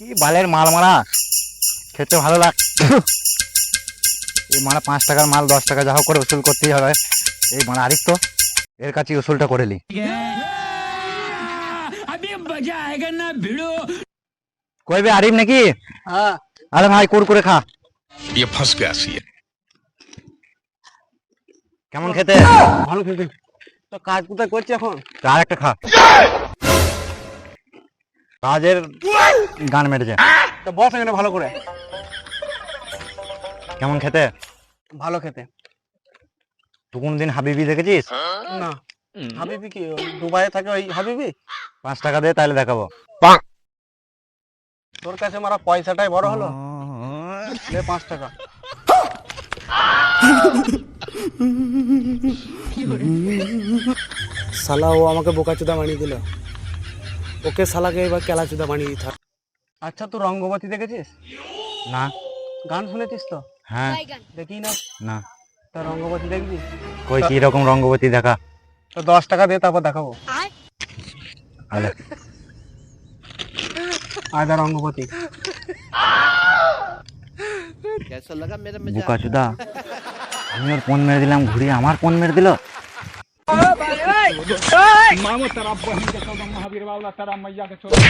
কি বালের মাল মারা, খেতে ভালো লাগ। এই মারা 5 টাকার মাল 10 টাকা যা হোক করে উসুল করতেই হবে। এই মারা আরিফ তো, এর কাছে উসুলটা করে নি। কই বে আরিফ নাকি? হ্যাঁ আরে ভাই কুরকুরে খা। ये फंस गया सी है। কেমন খেতে? ভালো খেতে। তো কাজ কোথায় করছি এখন? আর একটা খা। কাজের গান মেরেছে। তো বস এখানে ভালো করে। কেমন খেতে? ভালো খেতে। তুই কোনদিন হাবিবি দেখেছিস? না হাবিবি কি ওই দুবাইয়ে থাকে ওই হাবিবি? 5 টাকা দে তাহলে দেখাবো। তোর কাছে মারা পয়সাটাই বড় হলো। লে 5 টাকা। শালা ও আমাকে বোকাচোদা বানিয়ে দিল, ওকে শালাকে এবার কেলাচোদা বানিয়ে দিতে হবে। আচ্ছা তুই রঙ্গবতী দেখেছিস? না। গান শুনেছিস তো? হ্যাঁ। দেখি না। না। তা রঙ্গবতী দেখবি? কই কি রকম রঙ্গবতী দেখা? তো 10 টাকা দে তারপর দেখাবো। আলে আয়দা রঙ্গবতী। বোকাচোদা, আমি ওর ফোন মেরে দিলাম, ঘুরিয়ে আমার ফোন মেরে দিল। मामो तेरा बहन के चौदह महावीर बाबला तेरा मैया के चौदह